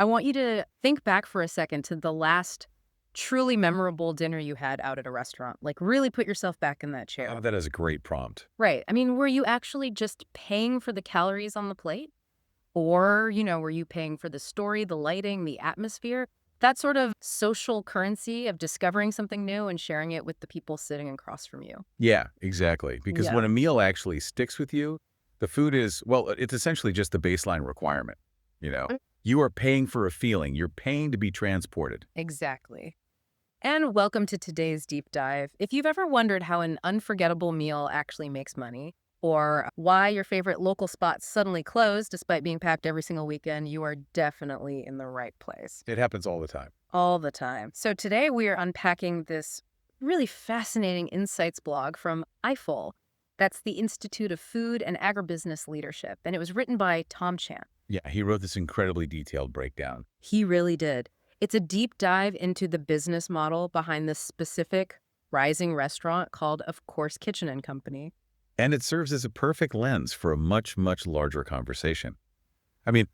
I want you to think back for a second to the last truly memorable dinner you had out at a restaurant. Like, really put yourself back in that chair. Oh, that is a great prompt. Right. I mean, were you actually just paying for the calories on the plate? Or, were you paying for the story, the lighting, the atmosphere? That sort of social currency of discovering something new and sharing it with the people sitting across from you. Yeah, exactly. Because Yeah. when a meal actually sticks with you, the food is, well, it's essentially just the baseline requirement. You know, Mm. you are paying for a feeling. You're paying to be transported. Exactly. And welcome to today's deep dive. If you've ever wondered how an unforgettable meal actually makes money, or why your favorite local spots suddenly close despite being packed every single weekend, you are definitely in the right place. It happens all the time. All the time. So today we are unpacking this really fascinating insights blog from IFAL. That's the Institute of Food and Agribusiness Leadership, and it was written by Tom Chan. Yeah, he wrote this incredibly detailed breakdown. He really did. It's a deep dive into the business model behind this specific rising restaurant called, of course, Kitchen and Company. And it serves as a perfect lens for a much, much larger conversation. I mean,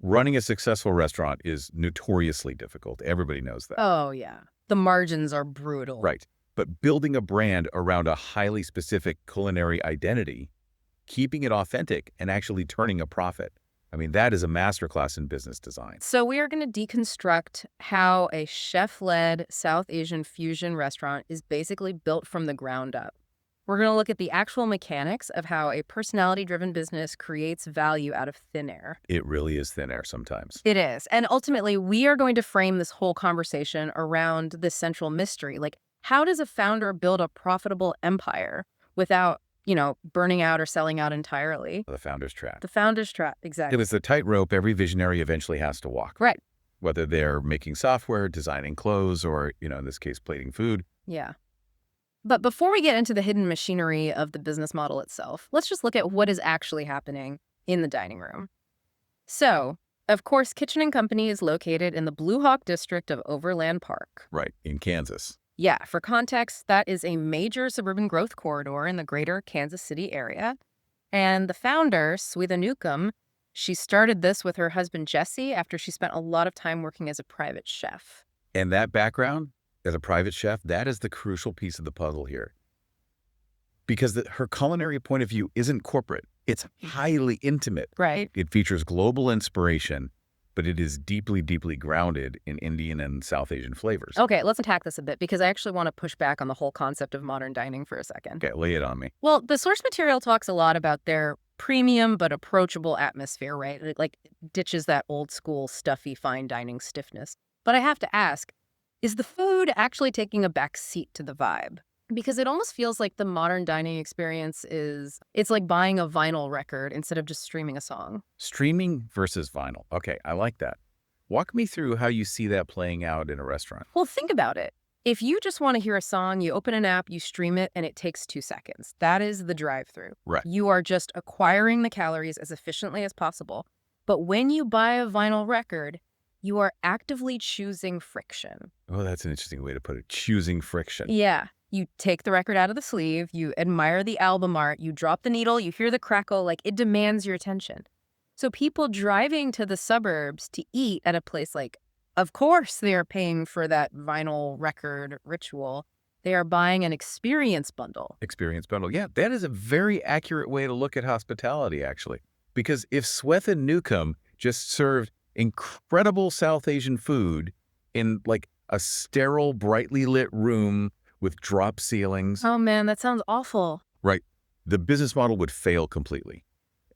running a successful restaurant is notoriously difficult. Everybody knows that. Oh, yeah. The margins are brutal. Right. But building a brand around a highly specific culinary identity, keeping it authentic, and actually turning a profit. I mean, that is a masterclass in business design. So we are going to deconstruct how a chef-led South Asian fusion restaurant is basically built from the ground up. We're going to look at the actual mechanics of how a personality-driven business creates value out of thin air. It really is thin air sometimes. It is. And ultimately, we are going to frame this whole conversation around this central mystery. Like, how does a founder build a profitable empire without, burning out or selling out entirely? The founder's trap. The founder's trap, It exactly. is the tightrope every visionary eventually has to walk, Right. whether they're making software, designing clothes, or, in this case, plating food. Yeah. But before we get into the hidden machinery of the business model itself, let's just look at what is actually happening in the dining room. So, of course, Kitchen and Company is located in the Blue Hawk district of Overland Park. Right, in Kansas. Yeah, for context, that is a major suburban growth corridor in the greater Kansas City area. And the founder, Swetha Newcomb, she started this with her husband, Jesse, after she spent a lot of time working as a private chef. And that background, as a private chef, that is the crucial piece of the puzzle here. Because her culinary point of view isn't corporate. It's highly intimate. Right. It features global inspiration, but it is deeply, deeply grounded in Indian and South Asian flavors. Okay, let's unpack this a bit because I actually want to push back on the whole concept of modern dining for a second. Okay, lay it on me. Well, the source material talks a lot about their premium but approachable atmosphere, right? It, like, ditches that old school, stuffy, fine dining stiffness. But I have to ask, is the food actually taking a back seat to the vibe? Because it almost feels like the modern dining experience it's like buying a vinyl record instead of just streaming a song. Streaming versus vinyl. Okay, I like that. Walk me through how you see that playing out in a restaurant. Well, think about it. If you just want to hear a song, you open an app, you stream it, and it takes 2 seconds. That is the drive-through. Right. You are just acquiring the calories as efficiently as possible. But when you buy a vinyl record, you are actively choosing friction. Oh, that's an interesting way to put it. Choosing friction. Yeah. You take the record out of the sleeve, you admire the album art, you drop the needle, you hear the crackle, like it demands your attention. So people driving to the suburbs to eat at a place like, of course they are paying for that vinyl record ritual. They are buying an experience bundle. Experience bundle. Yeah, that is a very accurate way to look at hospitality, actually. Because if Swetha Newcomb just served incredible South Asian food in like a sterile, brightly lit room with drop ceilings, Oh man, that sounds awful. right, the business model would fail completely.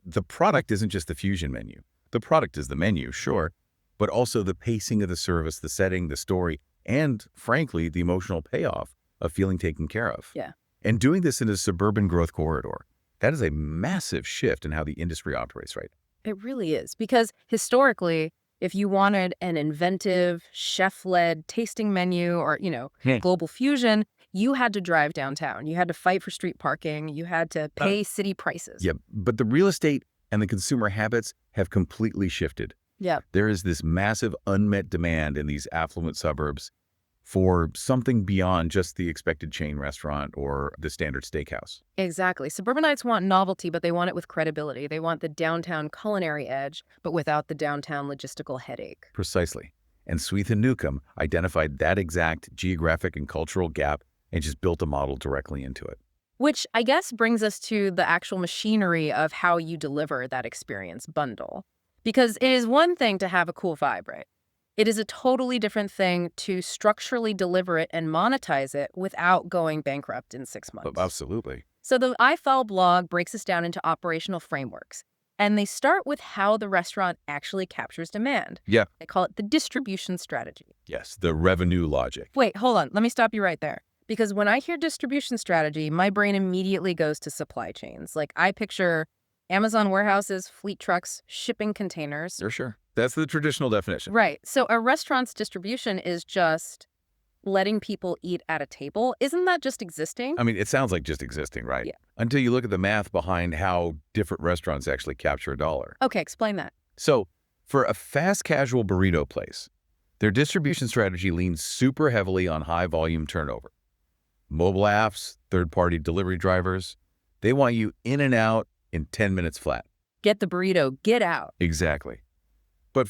The product isn't just the fusion menu. The product is the menu, sure, but also the pacing of the service, the setting, the story, and frankly, the emotional payoff of feeling taken care of. Yeah. And doing this in a suburban growth corridor, that is a massive shift in how the industry operates, right? It really is. Because historically, if you wanted an inventive, chef-led tasting menu or, global fusion, you had to drive downtown. You had to fight for street parking. You had to pay city prices. Yeah, but the real estate and the consumer habits have completely shifted. Yeah. There is this massive unmet demand in these affluent suburbs for something beyond just the expected chain restaurant or the standard steakhouse. Exactly. Suburbanites want novelty, but they want it with credibility. They want the downtown culinary edge, but without the downtown logistical headache. Precisely. And Sweeth and Newcomb identified that exact geographic and cultural gap and just built a model directly into it. Which I guess brings us to the actual machinery of how you deliver that experience bundle. Because it is one thing to have a cool vibe, right? It is a totally different thing to structurally deliver it and monetize it without going bankrupt in 6 months. Absolutely. So the IFAL blog breaks this down into operational frameworks, and they start with how the restaurant actually captures demand. Yeah. They call it the distribution strategy. Yes, the revenue logic. Wait, hold on. Let me stop you right there. Because when I hear distribution strategy, my brain immediately goes to supply chains. Like I picture Amazon warehouses, fleet trucks, shipping containers. Sure. That's the traditional definition. Right. So a restaurant's distribution is just letting people eat at a table. Isn't that just existing? I mean, it sounds like just existing, right? Yeah. Until you look at the math behind how different restaurants actually capture a dollar. Okay, explain that. So, for a fast casual burrito place, their distribution strategy leans super heavily on high volume turnover. Mobile apps, third-party delivery drivers, they want you in and out in 10 minutes flat. Get the burrito, get out. Exactly. But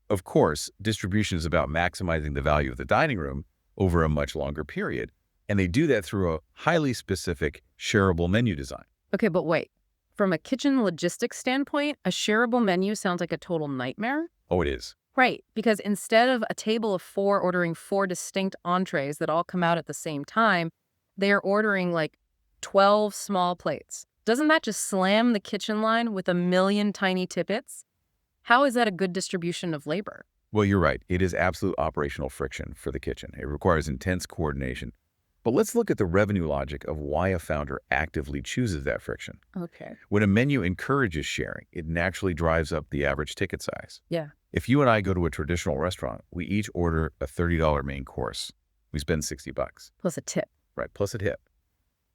of course, distribution is about maximizing the value of the dining room over a much longer period. And they do that through a highly specific shareable menu design. Okay, but wait. From a kitchen logistics standpoint, a shareable menu sounds like a total nightmare. Oh, it is. Right, because instead of a table of four ordering four distinct entrees that all come out at the same time, they are ordering like 12 small plates. Doesn't that just slam the kitchen line with a million tiny tidbits? How is that a good distribution of labor? Well, you're right. It is absolute operational friction for the kitchen. It requires intense coordination. But let's look at the revenue logic of why a founder actively chooses that friction. Okay. When a menu encourages sharing, it naturally drives up the average ticket size. Yeah. If you and I go to a traditional restaurant, we each order a $30 main course. We spend $60. Plus a tip. Right, plus a tip.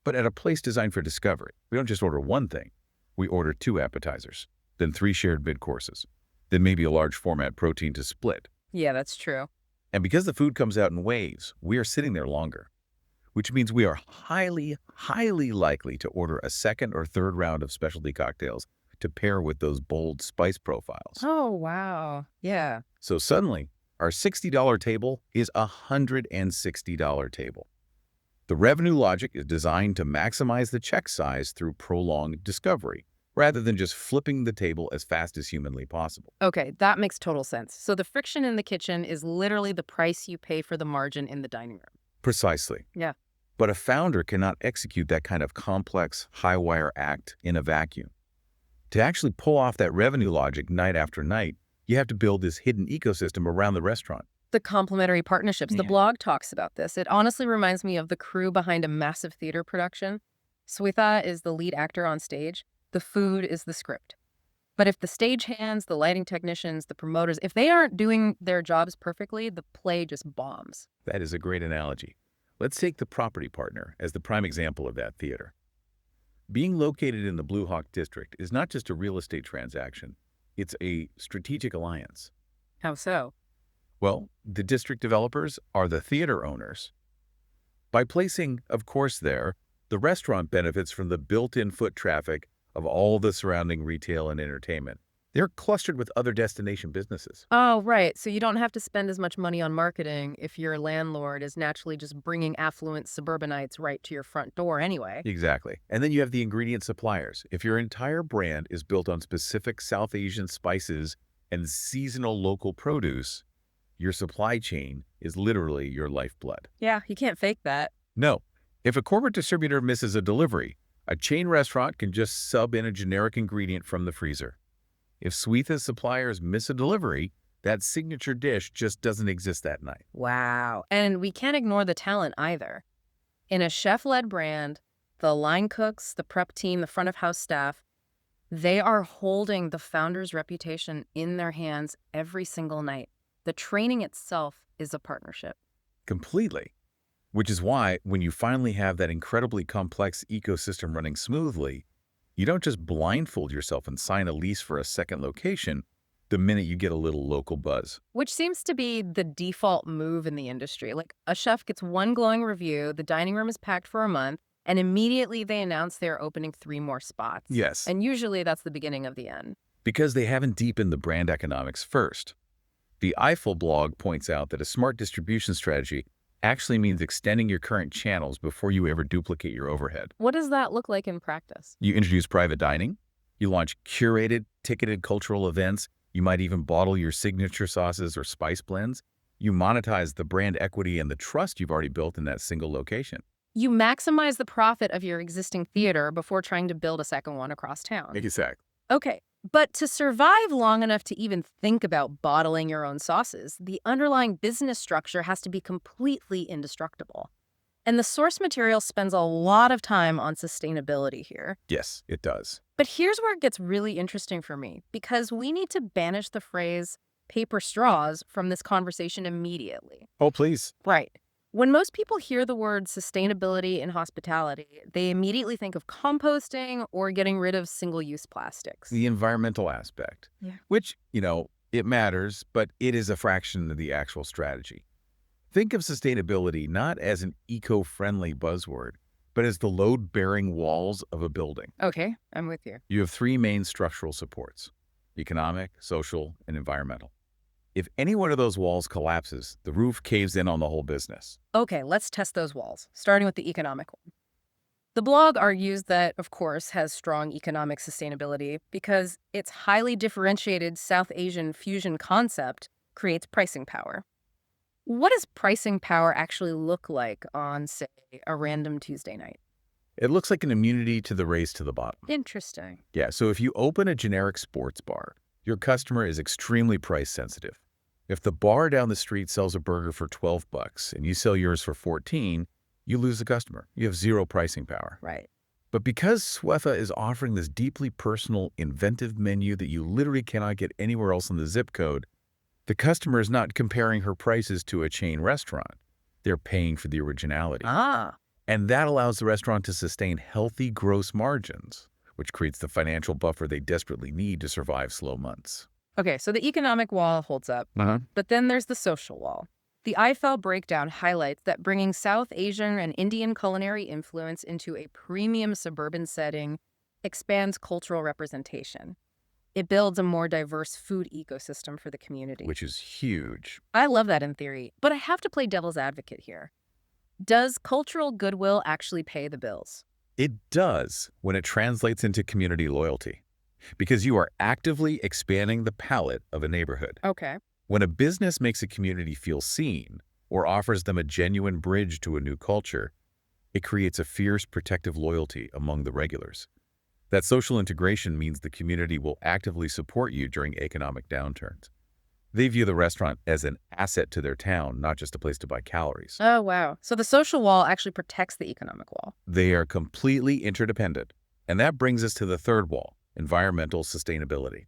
But at a place designed for discovery, we don't just order one thing. We order 2 appetizers, then 3 shared mid-courses, then maybe a large format protein to split. Yeah, that's true. And because the food comes out in waves, we are sitting there longer, which means we are highly, highly likely to order a second or third round of specialty cocktails to pair with those bold spice profiles. Oh, wow. Yeah. So suddenly, our $60 table is a $160 table. The revenue logic is designed to maximize the check size through prolonged discovery, rather than just flipping the table as fast as humanly possible. Okay, that makes total sense. So the friction in the kitchen is literally the price you pay for the margin in the dining room. Precisely. Yeah. But a founder cannot execute that kind of complex, high-wire act in a vacuum. To actually pull off that revenue logic night after night, you have to build this hidden ecosystem around the restaurant. The complementary partnerships. The Yeah. blog talks about this. It honestly reminds me of the crew behind a massive theater production. Switha is the lead actor on stage. The food is the script. But if the stagehands, the lighting technicians, the promoters, if they aren't doing their jobs perfectly, the play just bombs. That is a great analogy. Let's take the property partner as the prime example of that theater. Being located in the Blue Hawk District is not just a real estate transaction. It's a strategic alliance. How so? Well, the district developers are the theater owners. By placing, of course, there, the restaurant benefits from the built-in foot traffic of all the surrounding retail and entertainment. They're clustered with other destination businesses. Oh, right. So you don't have to spend as much money on marketing if your landlord is naturally just bringing affluent suburbanites right to your front door anyway. Exactly. And then you have the ingredient suppliers. If your entire brand is built on specific South Asian spices and seasonal local produce, your supply chain is literally your lifeblood. Yeah, you can't fake that. No. If a corporate distributor misses a delivery, a chain restaurant can just sub in a generic ingredient from the freezer. If Sweetha's suppliers miss a delivery, that signature dish just doesn't exist that night. Wow. And we can't ignore the talent either. In a chef-led brand, the line cooks, the prep team, the front of house staff, they are holding the founder's reputation in their hands every single night. The training itself is a partnership. Completely. Which is why, when you finally have that incredibly complex ecosystem running smoothly, you don't just blindfold yourself and sign a lease for a second location. the minute you get a little local buzz. Which seems to be the default move in the industry. Like a chef gets one glowing review, the dining room is packed for a month, and immediately they announce they're opening 3 more spots. Yes, And usually that's the beginning of the end. because they haven't deepened the brand economics first. The IFAL blog points out that a smart distribution strategy actually means extending your current channels before you ever duplicate your overhead. What does that look like in practice? You introduce private dining, you launch curated, ticketed cultural events, you might even bottle your signature sauces or spice blends. You monetize the brand equity and the trust you've already built in that single location. You maximize the profit of your existing theater before trying to build a second one across town. Exactly. Okay, but to survive long enough to even think about bottling your own sauces, the underlying business structure has to be completely indestructible. And the source material spends a lot of time on sustainability here. Yes, it does. But here's where it gets really interesting for me, because we need to banish the phrase paper straws from this conversation immediately. Oh, please. Right. When most people hear the word sustainability in hospitality, they immediately think of composting or getting rid of single-use plastics. The environmental aspect, Yeah. which, it matters, but it is a fraction of the actual strategy. Think of sustainability not as an eco-friendly buzzword, but as the load-bearing walls of a building. Okay, I'm with you. You have three main structural supports: economic, social, and environmental. If any one of those walls collapses, the roof caves in on the whole business. Okay, let's test those walls, starting with the economic one. The blog argues that, of course, has strong economic sustainability because its highly differentiated South Asian fusion concept creates pricing power. What does pricing power actually look like on, say, a random Tuesday night? It looks like an immunity to the race to the bottom. Interesting. Yeah, so if you open a generic sports bar, your customer is extremely price sensitive. If the bar down the street sells a burger for $12 and you sell yours for 14, you lose the customer. You have zero pricing power. Right. But because Swefa is offering this deeply personal, inventive menu that you literally cannot get anywhere else in the zip code, the customer is not comparing her prices to a chain restaurant. They're paying for the originality. Ah. And that allows the restaurant to sustain healthy gross margins, which creates the financial buffer they desperately need to survive slow months. Okay, so the economic wall holds up, but then there's the social wall. The IFAL breakdown highlights that bringing South Asian and Indian culinary influence into a premium suburban setting expands cultural representation. It builds a more diverse food ecosystem for the community. Which is huge. I love that in theory, but I have to play devil's advocate here. Does cultural goodwill actually pay the bills? It does when it translates into community loyalty, because you are actively expanding the palette of a neighborhood. Okay. When a business makes a community feel seen or offers them a genuine bridge to a new culture, it creates a fierce protective loyalty among the regulars. That social integration means the community will actively support you during economic downturns. They view the restaurant as an asset to their town, not just a place to buy calories. Oh, wow. So the social wall actually protects the economic wall. They are completely interdependent. And that brings us to the third wall, environmental sustainability.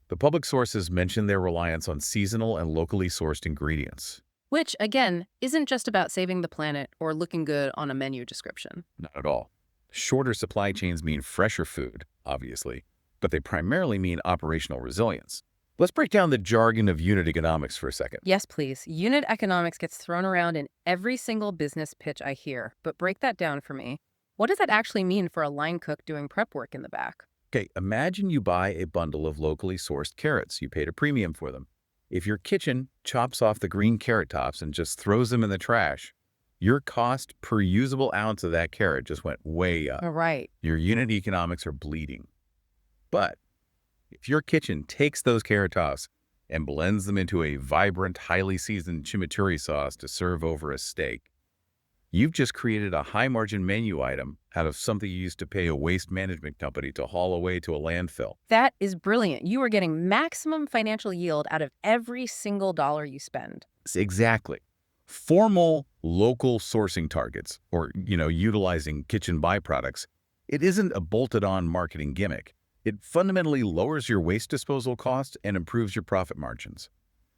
The public sources mention their reliance on seasonal and locally sourced ingredients. Which, again, isn't just about saving the planet or looking good on a menu description. Not at all. Shorter supply chains mean fresher food, obviously, but they primarily mean operational resilience. Let's break down the jargon of unit economics for a second. Yes, please. Unit economics gets thrown around in every single business pitch I hear, but break that down for me. What does that actually mean for a line cook doing prep work in the back? Okay, imagine you buy a bundle of locally sourced carrots. You paid a premium for them. If your kitchen chops off the green carrot tops and just throws them in the trash, your cost per usable ounce of that carrot just went way up. All right. Your unit economics are bleeding. But if your kitchen takes those carrot tops and blends them into a vibrant, highly seasoned chimichurri sauce to serve over a steak, you've just created a high-margin menu item out of something you used to pay a waste management company to haul away to a landfill. That is brilliant. You are getting maximum financial yield out of every single dollar you spend. Exactly. Formal local sourcing targets, or, utilizing kitchen byproducts, it isn't a bolted-on marketing gimmick. It fundamentally lowers your waste disposal costs and improves your profit margins.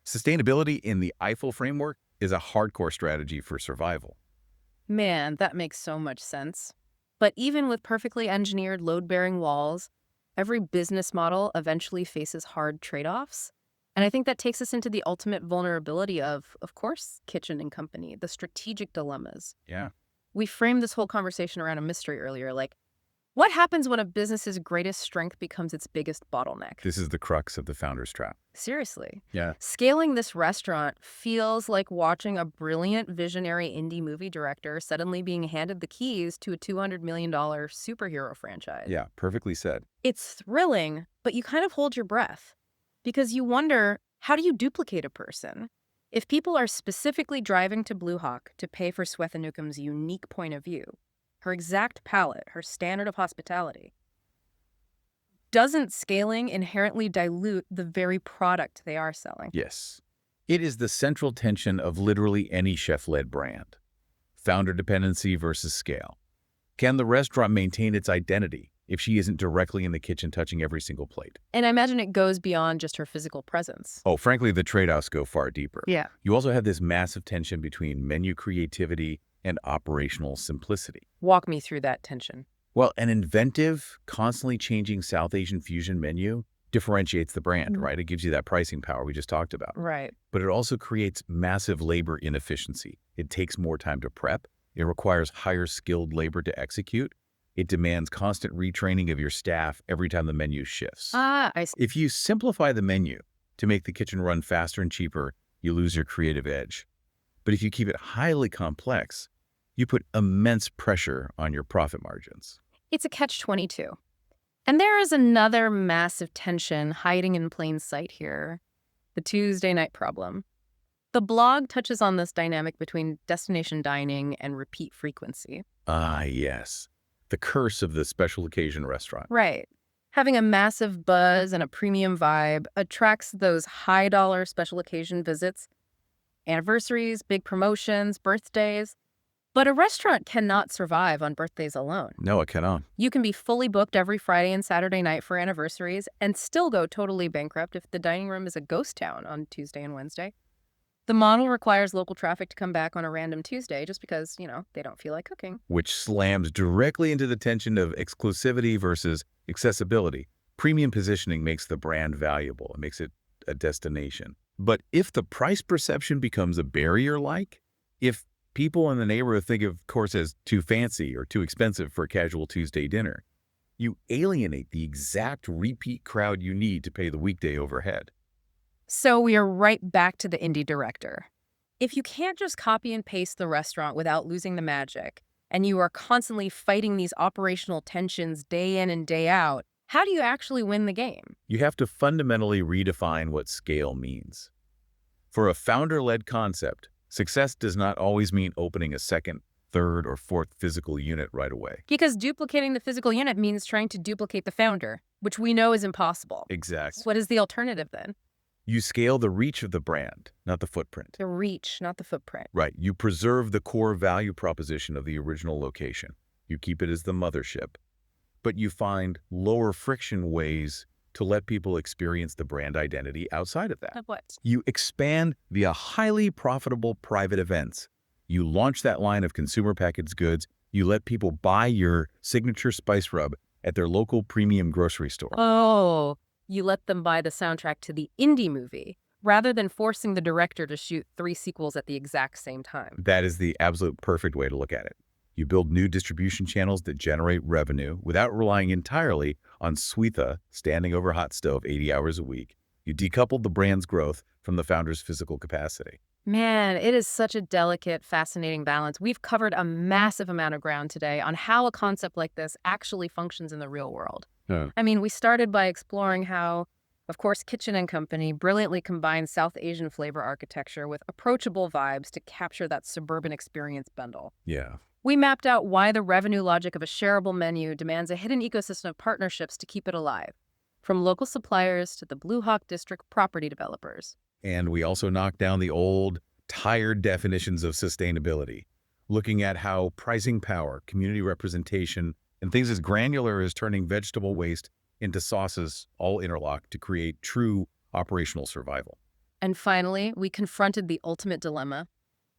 Sustainability in the IFAL framework is a hardcore strategy for survival. Man, that makes so much sense. But even with perfectly engineered load-bearing walls, Every business model eventually faces hard trade-offs. And I think that takes us into the ultimate vulnerability of course, Kitchen and Company, the strategic dilemmas. Yeah. We framed this whole conversation around a mystery earlier, like, what happens when a business's greatest strength becomes its biggest bottleneck? This is the crux of the founder's trap. Seriously. Yeah. Scaling this restaurant feels like watching a brilliant visionary indie movie director suddenly being handed the keys to a $200 million superhero franchise. Yeah, perfectly said. It's thrilling, but you kind of hold your breath because you wonder, how do you duplicate a person? If people are specifically driving to Blue Hawk to pay for Swethanukham's unique point of view, her exact palate, her standard of hospitality, doesn't scaling inherently dilute the very product they are selling? Yes. It is the central tension of literally any chef-led brand. Founder dependency versus scale. Can the restaurant maintain its identity if she isn't directly in the kitchen touching every single plate? And I imagine it goes beyond just her physical presence. Oh, frankly, the trade-offs go far deeper. Yeah. You also have this massive tension between menu creativity and operational simplicity. Walk me through that tension. Well, an inventive, constantly changing South Asian fusion menu differentiates the brand, Mhm. right? It gives you that pricing power we just talked about. Right. But it also creates massive labor inefficiency. It takes more time to prep. It requires higher skilled labor to execute. It demands constant retraining of your staff every time the menu shifts. I see. If you simplify the menu to make the kitchen run faster and cheaper, you lose your creative edge. But if you keep it highly complex, you put immense pressure on your profit margins. It's a catch-22. And there is another massive tension hiding in plain sight here, the Tuesday night problem. The blog touches on this dynamic between destination dining and repeat frequency. Ah, yes. The curse of the special occasion restaurant. Right. Having a massive buzz and a premium vibe attracts those high-dollar special occasion visits, anniversaries, big promotions, birthdays. But a restaurant cannot survive on birthdays alone. No, it cannot. You can be fully booked every Friday and Saturday night for anniversaries and still go totally bankrupt if the dining room is a ghost town on Tuesday and Wednesday. The model requires local traffic to come back on a random Tuesday just because, they don't feel like cooking. Which slams directly into the tension of exclusivity versus accessibility. Premium positioning makes the brand valuable. It makes it a destination. But if the price perception becomes a barrier, if people in the neighborhood think of course as too fancy or too expensive for a casual Tuesday dinner, you alienate the exact repeat crowd you need to pay the weekday overhead. So we are right back to the indie director. If you can't just copy and paste the restaurant without losing the magic, and you are constantly fighting these operational tensions day in and day out, how do you actually win the game? You have to fundamentally redefine what scale means. For a founder-led concept, success does not always mean opening a second, third, or fourth physical unit right away. Because duplicating the physical unit means trying to duplicate the founder, which we know is impossible. Exactly. What is the alternative then? You scale the reach of the brand, not the footprint. The reach, not the footprint. Right. You preserve the core value proposition of the original location. You keep it as the mothership. But you find lower friction ways to let people experience the brand identity outside of that. Of what? You expand via highly profitable private events. You launch that line of consumer packaged goods. You let people buy your signature spice rub at their local premium grocery store. Oh, you let them buy the soundtrack to the indie movie rather than forcing the director to shoot 3 sequels at the exact same time. That is the absolute perfect way to look at it. You build new distribution channels that generate revenue without relying entirely on Swetha standing over a hot stove 80 hours a week. You decoupled the brand's growth from the founder's physical capacity. Man, it is such a delicate, fascinating balance. We've covered a massive amount of ground today on how a concept like this actually functions in the real world. Yeah. I mean, we started by exploring how, of course, Kitchen and Company brilliantly combines South Asian flavor architecture with approachable vibes to capture that suburban experience bundle. Yeah. We mapped out why the revenue logic of a shareable menu demands a hidden ecosystem of partnerships to keep it alive, from local suppliers to the Blue Hawk District property developers. And we also knocked down the old, tired definitions of sustainability, looking at how pricing power, community representation, and things as granular as turning vegetable waste into sauces all interlock to create true operational survival. And finally, we confronted the ultimate dilemma,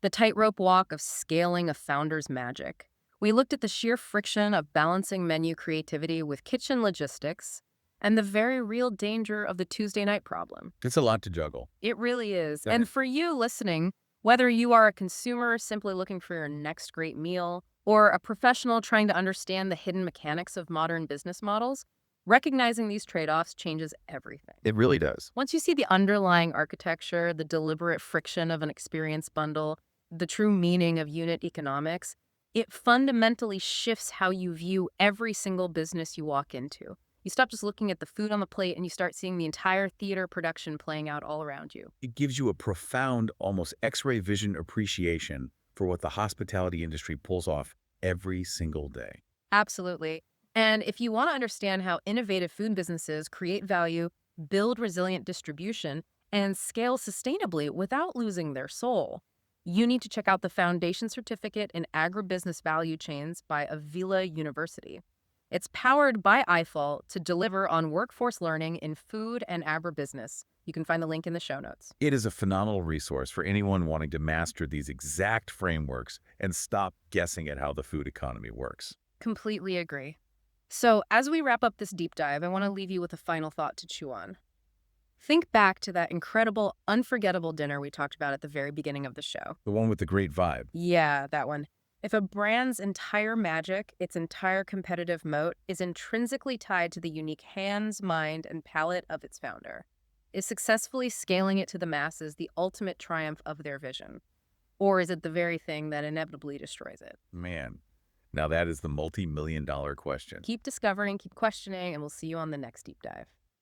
the tightrope walk of scaling a founder's magic. We looked at the sheer friction of balancing menu creativity with kitchen logistics, and the very real danger of the Tuesday night problem. It's a lot to juggle. It really is. Go And ahead. for you listening, whether you are a consumer simply looking for your next great meal or a professional trying to understand the hidden mechanics of modern business models, recognizing these trade offs changes everything. It really does. Once you see the underlying architecture, the deliberate friction of an experience bundle, the true meaning of unit economics, it fundamentally shifts how you view every single business you walk into. You stop just looking at the food on the plate and you start seeing the entire theater production playing out all around you. It gives you a profound, almost X-ray vision appreciation for what the hospitality industry pulls off every single day. Absolutely. And if you want to understand how innovative food businesses create value, build resilient distribution, and scale sustainably without losing their soul, you need to check out the Foundation Certificate in Agribusiness Value Chains by Avila University. It's powered by IFAL to deliver on workforce learning in food and agribusiness. You can find the link in the show notes. It is a phenomenal resource for anyone wanting to master these exact frameworks and stop guessing at how the food economy works. Completely agree. So, as we wrap up this deep dive, I want to leave you with a final thought to chew on. Think back to that incredible, unforgettable dinner we talked about at the very beginning of the show. The one with the great vibe. Yeah, that one. If a brand's entire magic, its entire competitive moat, is intrinsically tied to the unique hands, mind, and palate of its founder, is successfully scaling it to the masses the ultimate triumph of their vision? Or is it the very thing that inevitably destroys it? Man, now that is the multi-million-dollar question. Keep discovering, keep questioning, and we'll see you on the next deep dive.